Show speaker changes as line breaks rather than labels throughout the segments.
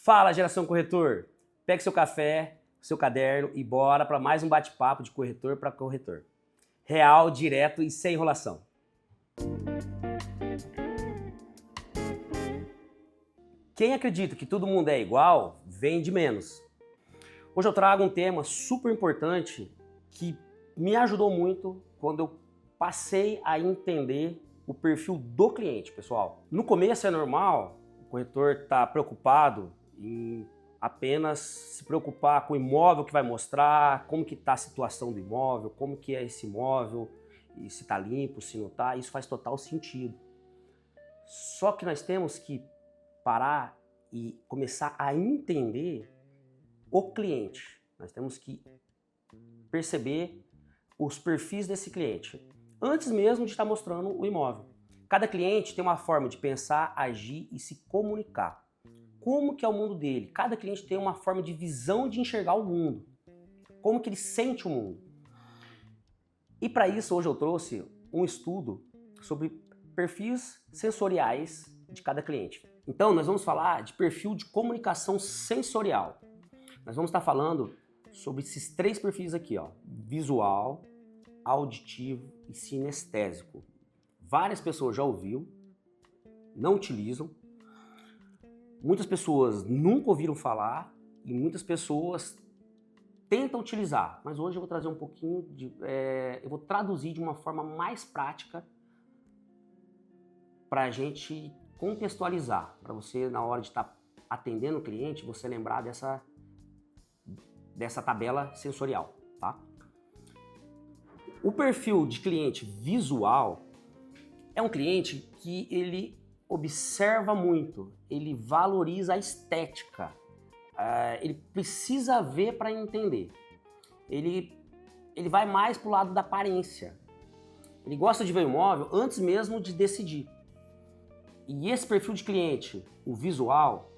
Fala, geração corretor! Pegue seu café, seu caderno e bora para mais um bate-papo de corretor para corretor. Real, direto e sem enrolação. Quem acredita que todo mundo é igual, vende menos. Hoje eu trago um tema super importante que me ajudou muito quando eu passei a entender o perfil do cliente, pessoal. No começo é normal o corretor estar preocupado em apenas se preocupar com o imóvel que vai mostrar, como que está a situação do imóvel, como que é esse imóvel, e se está limpo, se não está, isso faz total sentido. Só que nós temos que parar e começar a entender o cliente. Nós temos que perceber os perfis desse cliente, antes mesmo de estar mostrando o imóvel. Cada cliente tem uma forma de pensar, agir e se comunicar. Como que é o mundo dele? Cada cliente tem uma forma de visão de enxergar o mundo. Como que ele sente o mundo? E para isso hoje eu trouxe um estudo sobre perfis sensoriais de cada cliente. Então nós vamos falar de perfil de comunicação sensorial. Nós vamos estar falando sobre esses três perfis aqui, ó: visual, auditivo e sinestésico. Várias pessoas já ouviram, não utilizam. Muitas pessoas nunca ouviram falar e muitas pessoas tentam utilizar. Mas hoje eu vou trazer um pouquinho eu vou traduzir de uma forma mais prática para a gente contextualizar, para você na hora de estar atendendo o cliente, você lembrar dessa tabela sensorial, tá? O perfil de cliente visual é um cliente que ele observa muito, ele valoriza a estética, ele precisa ver para entender, ele vai mais para o lado da aparência, ele gosta de ver o imóvel antes mesmo de decidir. E esse perfil de cliente, o visual,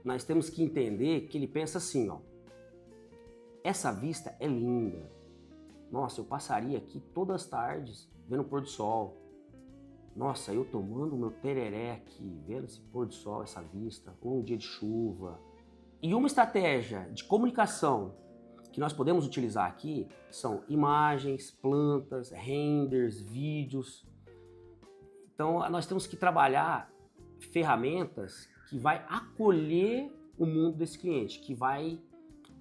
nós temos que entender que ele pensa assim, ó: essa vista é linda, nossa, eu passaria aqui todas as tardes vendo o pôr do sol. Nossa, eu tomando meu tereré aqui, vendo esse pôr do sol, essa vista, ou um dia de chuva. E uma estratégia de comunicação que nós podemos utilizar aqui são imagens, plantas, renders, vídeos. Então nós temos que trabalhar ferramentas que vai acolher o mundo desse cliente,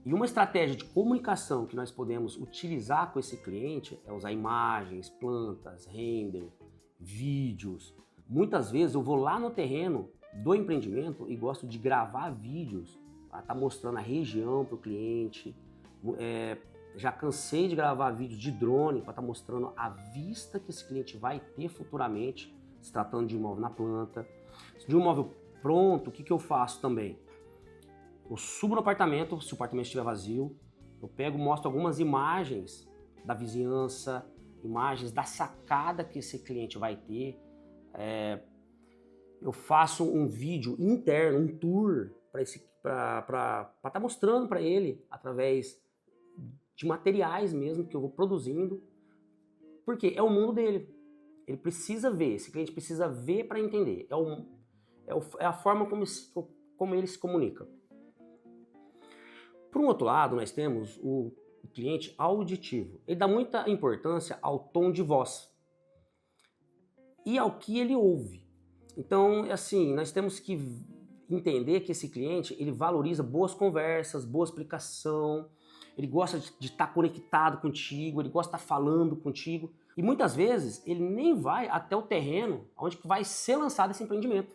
E uma estratégia de comunicação que nós podemos utilizar com esse cliente é usar imagens, plantas, render, vídeos. Muitas vezes eu vou lá no terreno do empreendimento e gosto de gravar vídeos para estar mostrando a região para o cliente. Já cansei de gravar vídeos de drone para estar mostrando a vista que esse cliente vai ter futuramente, se tratando de imóvel na planta. De um imóvel pronto, o que eu faço também? Eu subo no apartamento, se o apartamento estiver vazio, eu pego e mostro algumas imagens da vizinhança, imagens da sacada que esse cliente vai ter. Eu faço um vídeo interno, um tour, para estar mostrando para ele, através de materiais mesmo que eu vou produzindo, porque é o mundo dele. Ele precisa ver, esse cliente precisa ver para entender. É a forma como ele se comunica. Por um outro lado, nós temos o cliente auditivo. Ele dá muita importância ao tom de voz e ao que ele ouve. Então, assim, nós temos que entender que esse cliente, ele valoriza boas conversas, boa explicação, ele gosta de estar conectado contigo, ele gosta de estar falando contigo. E muitas vezes ele nem vai até o terreno onde vai ser lançado esse empreendimento.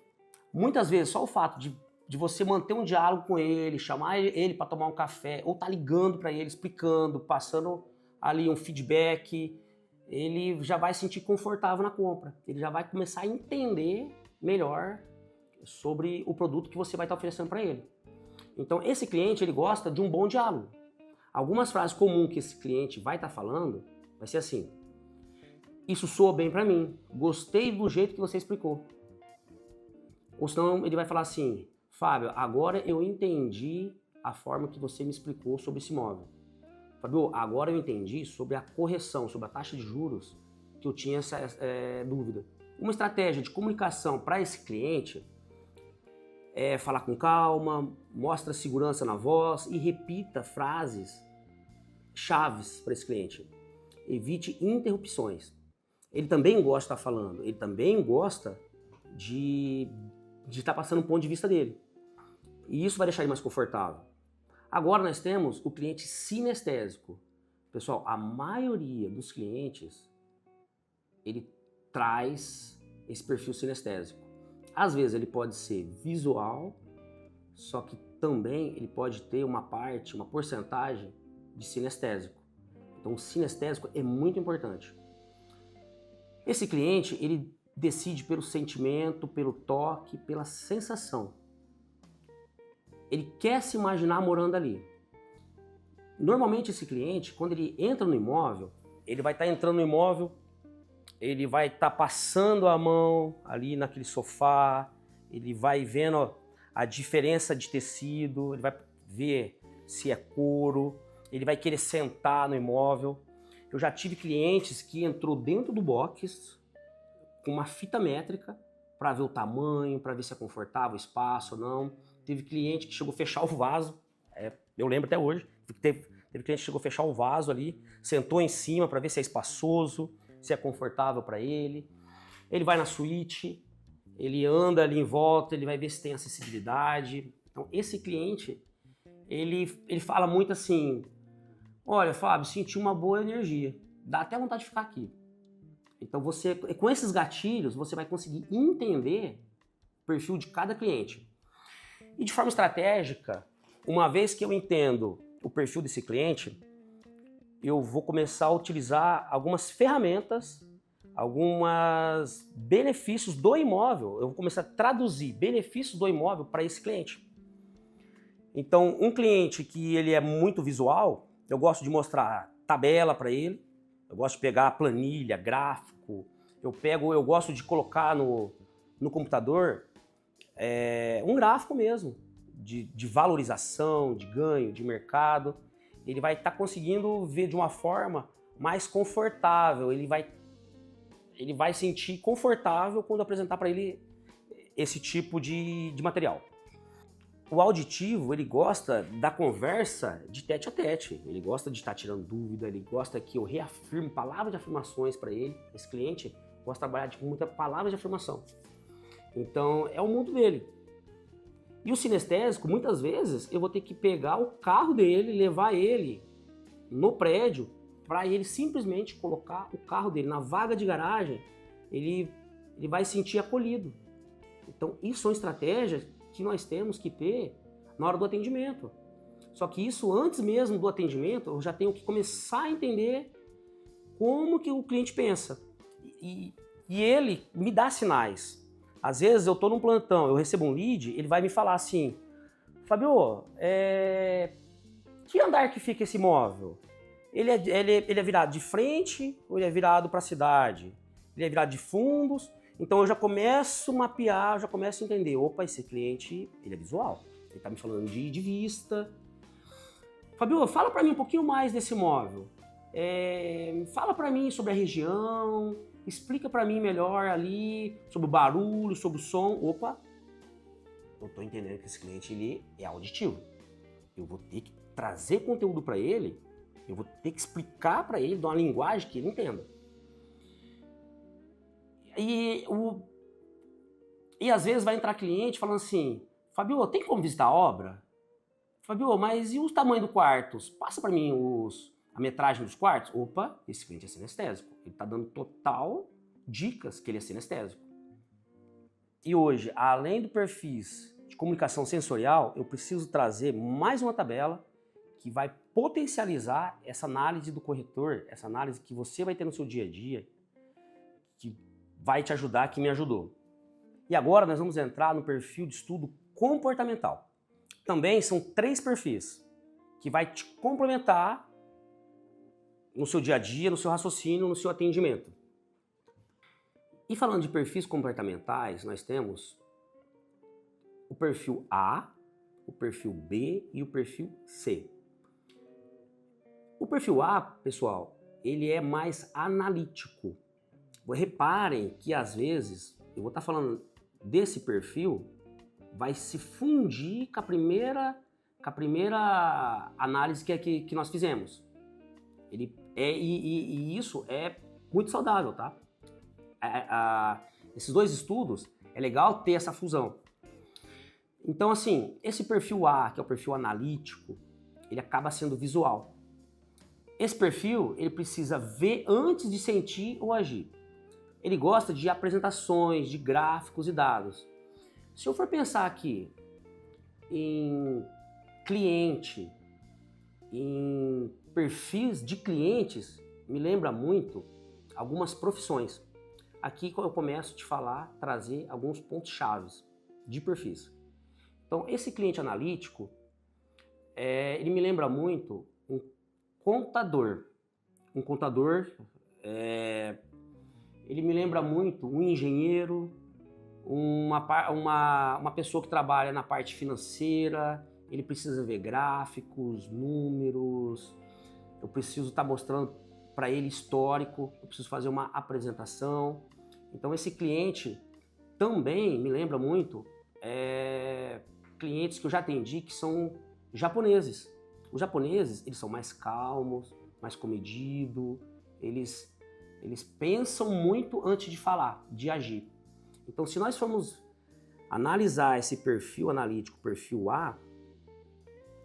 Muitas vezes só o fato de você manter um diálogo com ele, chamar ele para tomar um café, ou tá ligando para ele, explicando, passando ali um feedback, ele já vai se sentir confortável na compra. Ele já vai começar a entender melhor sobre o produto que você vai estar oferecendo para ele. Então esse cliente, ele gosta de um bom diálogo. Algumas frases comuns que esse cliente vai estar falando vai ser assim: isso soa bem para mim, gostei do jeito que você explicou. Ou senão ele vai falar assim: Fábio, agora eu entendi a forma que você me explicou sobre esse imóvel. Fábio, agora eu entendi sobre a correção, sobre a taxa de juros, que eu tinha essa dúvida. Uma estratégia de comunicação para esse cliente falar com calma, mostra segurança na voz e repita frases chaves para esse cliente. Evite interrupções. Ele também gosta de estar falando, ele também gosta de estar passando um ponto de vista dele. E isso vai deixar ele mais confortável. Agora nós temos o cliente sinestésico. Pessoal, a maioria dos clientes, ele traz esse perfil sinestésico. Às vezes ele pode ser visual, só que também ele pode ter uma porcentagem de sinestésico. Então o sinestésico é muito importante. Esse cliente, ele decide pelo sentimento, pelo toque, pela sensação. Ele quer se imaginar morando ali. Normalmente esse cliente, quando ele entra no imóvel, ele vai estar entrando no imóvel, ele vai estar passando a mão ali naquele sofá, ele vai vendo a diferença de tecido, ele vai ver se é couro, ele vai querer sentar no imóvel. Eu já tive clientes que entrou dentro do box com uma fita métrica para ver o tamanho, para ver se é confortável o espaço ou não. Teve cliente que chegou a fechar o vaso, eu lembro até hoje, teve cliente que chegou a fechar o vaso ali, sentou em cima para ver se é espaçoso, se é confortável para ele. Ele vai na suíte, ele anda ali em volta, ele vai ver se tem acessibilidade. Então esse cliente, ele fala muito assim, olha Fábio, senti uma boa energia, dá até vontade de ficar aqui. Então você, com esses gatilhos, você vai conseguir entender o perfil de cada cliente. E de forma estratégica, uma vez que eu entendo o perfil desse cliente, eu vou começar a utilizar algumas ferramentas, alguns benefícios do imóvel. Eu vou começar a traduzir benefícios do imóvel para esse cliente. Então, um cliente que ele é muito visual, eu gosto de mostrar tabela para ele, eu gosto de pegar planilha, gráfico, eu gosto de colocar no computador um gráfico mesmo, de valorização, de ganho, de mercado. Ele vai estar conseguindo ver de uma forma mais confortável, ele vai sentir confortável quando apresentar para ele esse tipo de material. O auditivo, ele gosta da conversa de tete a tete, ele gosta de estar tirando dúvida, ele gosta que eu reafirme palavras de afirmações para ele. Esse cliente gosta de trabalhar com muitas palavras de afirmação. Então, é o mundo dele. E o sinestésico, muitas vezes, eu vou ter que pegar o carro dele, levar ele no prédio, para ele simplesmente colocar o carro dele na vaga de garagem, ele vai se sentir acolhido. Então, isso são estratégias que nós temos que ter na hora do atendimento. Só que isso, antes mesmo do atendimento, eu já tenho que começar a entender como que o cliente pensa. E ele me dá sinais. Às vezes eu estou num plantão, eu recebo um lead, ele vai me falar assim, Fabio, que andar que fica esse imóvel? Ele é virado de frente ou ele é virado para a cidade? Ele é virado de fundos? Então eu já começo a mapear, já começo a entender, opa, esse cliente, ele é visual, ele está me falando de vista. Fabio, fala para mim um pouquinho mais desse imóvel. Fala para mim sobre a região, explica para mim melhor ali sobre o barulho, sobre o som. Opa, eu estou entendendo que esse cliente ele é auditivo. Eu vou ter que trazer conteúdo para ele, eu vou ter que explicar para ele de uma linguagem que ele entenda. E às vezes vai entrar cliente falando assim, Fabio, tem como visitar a obra? Fabio, mas e o tamanho do quarto? Passa para mim a metragem dos quartos? Opa, esse cliente é sinestésico. Ele está dando total dicas que ele é sinestésico. E hoje, além do perfis de comunicação sensorial, eu preciso trazer mais uma tabela que vai potencializar essa análise do corretor, essa análise que você vai ter no seu dia a dia, que vai te ajudar, que me ajudou. E agora nós vamos entrar no perfil de estudo comportamental. Também são 3 perfis que vai te complementar no seu dia a dia, no seu raciocínio, no seu atendimento. E falando de perfis comportamentais, nós temos o perfil A, o perfil B e o perfil C. O perfil A, pessoal, ele é mais analítico. Reparem que às vezes, eu vou estar falando desse perfil vai se fundir com a primeira análise que nós fizemos. E isso é muito saudável, tá? Esses dois estudos, é legal ter essa fusão. Então, assim, esse perfil A, que é o perfil analítico, ele acaba sendo visual. Esse perfil, ele precisa ver antes de sentir ou agir. Ele gosta de apresentações, de gráficos e dados. Se eu for pensar aqui em cliente, em perfis de clientes, me lembra muito algumas profissões. Aqui eu começo a te falar, trazer alguns pontos chaves de perfis. Então, esse cliente analítico, ele me lembra muito um contador. Um contador, ele me lembra muito um engenheiro, uma pessoa que trabalha na parte financeira. Ele precisa ver gráficos, números, eu preciso estar mostrando para ele histórico, eu preciso fazer uma apresentação. Então esse cliente também me lembra muito clientes que eu já atendi que são japoneses. Os japoneses, eles são mais calmos, mais comedidos, eles pensam muito antes de falar, de agir. Então se nós formos analisar esse perfil analítico, perfil A,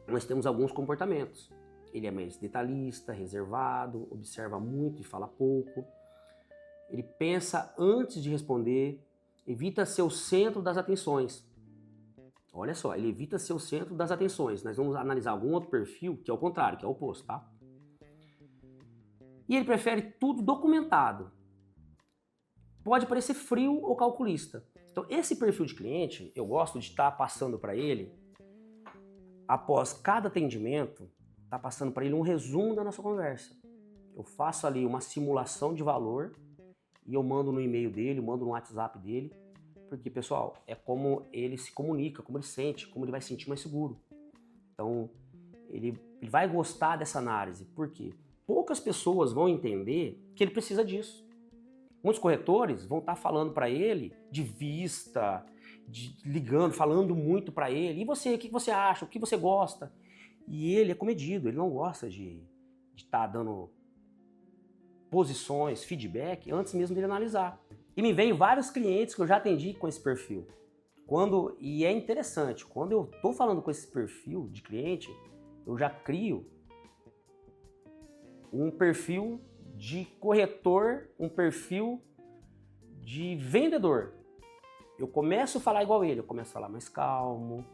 nós temos alguns comportamentos. Ele é mais detalhista, reservado, observa muito e fala pouco. Ele pensa antes de responder, evita ser o centro das atenções. Olha só, ele evita ser o centro das atenções. Nós vamos analisar algum outro perfil que é o contrário, que é o oposto, tá? E ele prefere tudo documentado. Pode parecer frio ou calculista. Então, esse perfil de cliente, eu gosto de estar passando para ele, após cada atendimento, tá passando para ele um resumo da nossa conversa. Eu faço ali uma simulação de valor e eu mando no e-mail dele, mando no WhatsApp dele, porque, pessoal, é como ele se comunica, como ele sente, como ele vai se sentir mais seguro. Então, ele vai gostar dessa análise, porque poucas pessoas vão entender que ele precisa disso. Muitos corretores vão estar falando para ele de vista, ligando, falando muito para ele. E você, o que você acha? O que você gosta? E ele é comedido, ele não gosta de estar dando posições, feedback, antes mesmo dele analisar. E me veio vários clientes que eu já atendi com esse perfil. E é interessante, quando eu estou falando com esse perfil de cliente, eu já crio um perfil de corretor, um perfil de vendedor. Eu começo a falar igual ele, eu começo a falar mais calmo,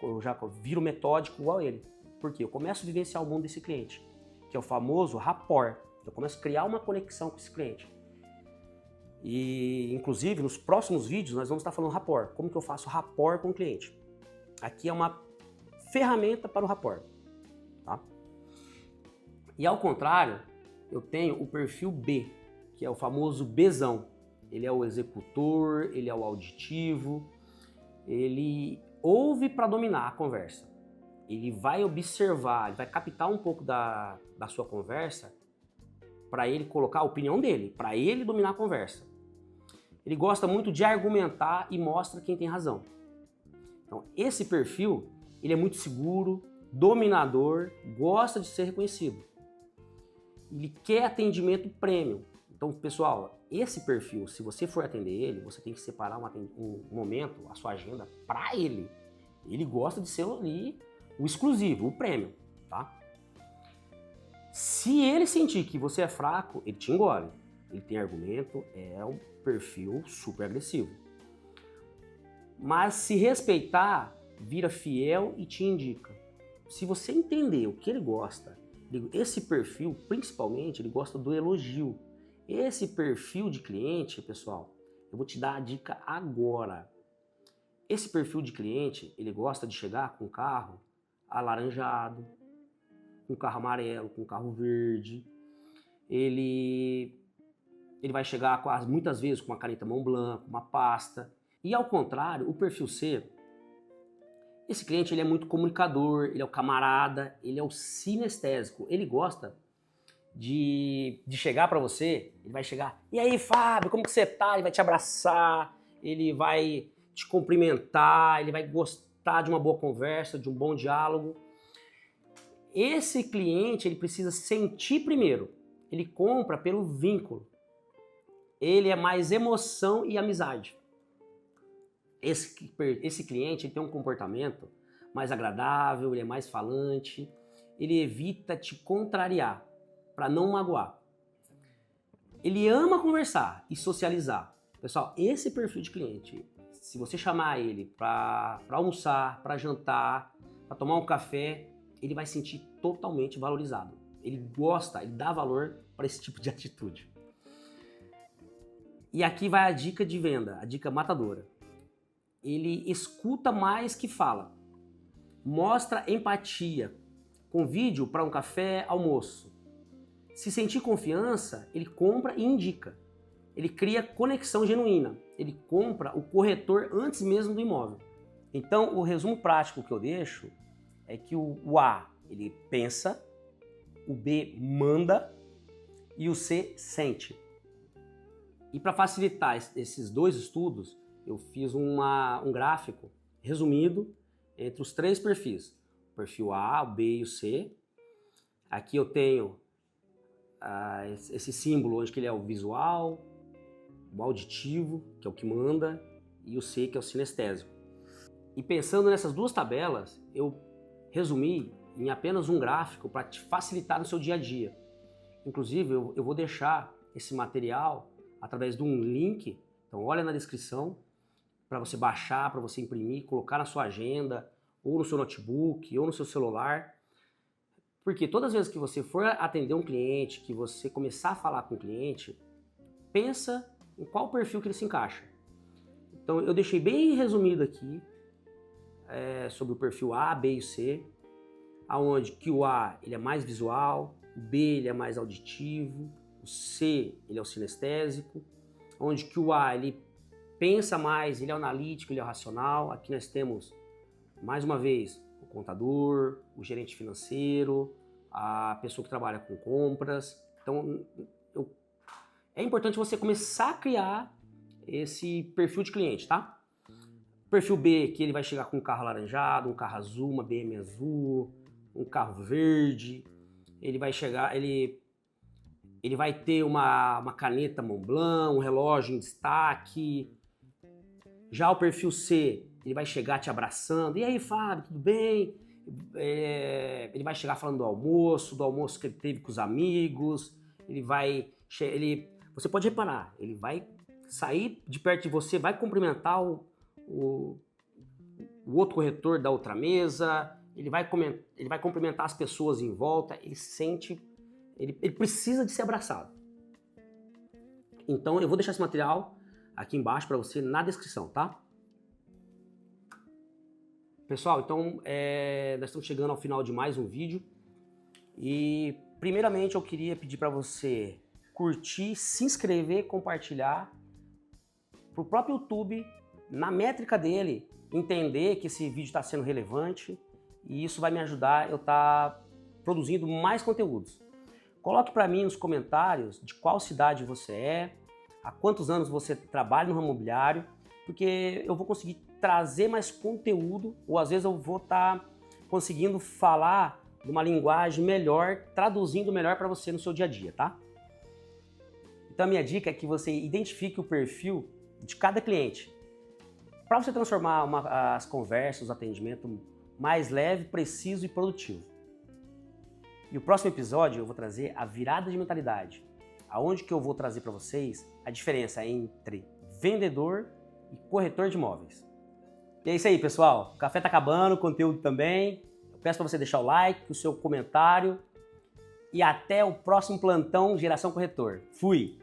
eu já viro metódico igual ele. Por quê? Eu começo a vivenciar o mundo desse cliente, que é o famoso rapport. Eu começo a criar uma conexão com esse cliente. E, inclusive, nos próximos vídeos nós vamos estar falando rapport. Como que eu faço rapport com o cliente? Aqui é uma ferramenta para o rapport. Tá? E ao contrário, eu tenho o perfil B, que é o famoso Bzão. Ele é o executor, ele é o auditivo, ele ouve para dominar a conversa. Ele vai observar, ele vai captar um pouco da sua conversa para ele colocar a opinião dele, para ele dominar a conversa. Ele gosta muito de argumentar e mostra quem tem razão. Então, esse perfil, ele é muito seguro, dominador, gosta de ser reconhecido. Ele quer atendimento premium. Então, pessoal, esse perfil, se você for atender ele, você tem que separar um momento, a sua agenda, para ele. Ele gosta de ser ali o exclusivo, o premium, tá? Se ele sentir que você é fraco, ele te engole. Ele tem argumento, é um perfil super agressivo. Mas se respeitar, vira fiel e te indica. Se você entender o que ele gosta, esse perfil, principalmente, ele gosta do elogio. Esse perfil de cliente, pessoal, eu vou te dar a dica agora. Esse perfil de cliente, ele gosta de chegar com um carro alaranjado, com um carro amarelo, com um carro verde. Ele vai chegar muitas vezes com uma caneta Montblanc, uma pasta. E ao contrário, o perfil C, esse cliente ele é muito comunicador, ele é o camarada, ele é o sinestésico. Ele gosta de chegar para você, ele vai chegar, e aí Fábio, como que você tá? Ele vai te abraçar, ele vai te cumprimentar, ele vai gostar de uma boa conversa, de um bom diálogo. Esse cliente, ele precisa sentir primeiro. Ele compra pelo vínculo. Ele é mais emoção e amizade. Esse cliente ele tem um comportamento mais agradável, ele é mais falante, ele evita te contrariar, para não magoar. Ele ama conversar e socializar. Pessoal, esse perfil de cliente, se você chamar ele para almoçar, para jantar, para tomar um café, ele vai se sentir totalmente valorizado. Ele gosta, ele dá valor para esse tipo de atitude. E aqui vai a dica de venda, a dica matadora. Ele escuta mais que fala. Mostra empatia. Convide-o para um café, almoço. Se sentir confiança, ele compra e indica. Ele cria conexão genuína. Ele compra o corretor antes mesmo do imóvel. Então, o resumo prático que eu deixo é que o A, ele pensa, o B manda e o C sente. E para facilitar esses dois estudos, eu fiz um gráfico resumido entre os três perfis. O perfil A, o B e o C. Aqui eu tenho esse símbolo onde ele é o visual, o auditivo, que é o que manda, e o C, que é o sinestésico. E pensando nessas duas tabelas, eu resumi em apenas um gráfico para te facilitar no seu dia a dia. Inclusive, eu vou deixar esse material através de um link, então olha na descrição, para você baixar, para você imprimir, colocar na sua agenda, ou no seu notebook, ou no seu celular. Porque todas as vezes que você for atender um cliente, que você começar a falar com o cliente, pensa em qual perfil que ele se encaixa. Então eu deixei bem resumido aqui sobre o perfil A, B e C, aonde que o A ele é mais visual, o B ele é mais auditivo, o C ele é o sinestésico, onde que o A ele pensa mais, ele é analítico, ele é racional. Aqui nós temos, mais uma vez, o contador, o gerente financeiro, a pessoa que trabalha com compras. Então, é importante você começar a criar esse perfil de cliente, tá? Perfil B, que ele vai chegar com um carro alaranjado, um carro azul, uma BM azul, um carro verde. Ele vai chegar, ele vai ter uma caneta Montblanc, um relógio em destaque. Já o perfil C, ele vai chegar te abraçando. E aí, Fábio, tudo bem? Ele vai chegar falando do almoço que ele teve com os amigos. Você pode reparar, ele vai sair de perto de você, vai cumprimentar o outro corretor da outra mesa. Ele vai cumprimentar as pessoas em volta. Ele precisa de ser abraçado. Então, eu vou deixar esse material aqui embaixo para você na descrição, tá? Pessoal, então nós estamos chegando ao final de mais um vídeo e primeiramente eu queria pedir para você curtir, se inscrever, compartilhar para o próprio YouTube, na métrica dele, entender que esse vídeo está sendo relevante e isso vai me ajudar eu estar produzindo mais conteúdos. Coloque para mim nos comentários de qual cidade você é, há quantos anos você trabalha no ramo imobiliário, porque eu vou conseguir trazer mais conteúdo, ou às vezes eu vou estar conseguindo falar de uma linguagem melhor, traduzindo melhor para você no seu dia a dia, tá? Então a minha dica é que você identifique o perfil de cada cliente, para você transformar as conversas, os atendimentos mais leve, preciso e produtivo. E o próximo episódio eu vou trazer a virada de mentalidade, aonde que eu vou trazer para vocês a diferença entre vendedor e corretor de imóveis. E é isso aí, pessoal. O café tá acabando, o conteúdo também. Eu peço para você deixar o like, o seu comentário e até o próximo plantão Geração Corretor. Fui!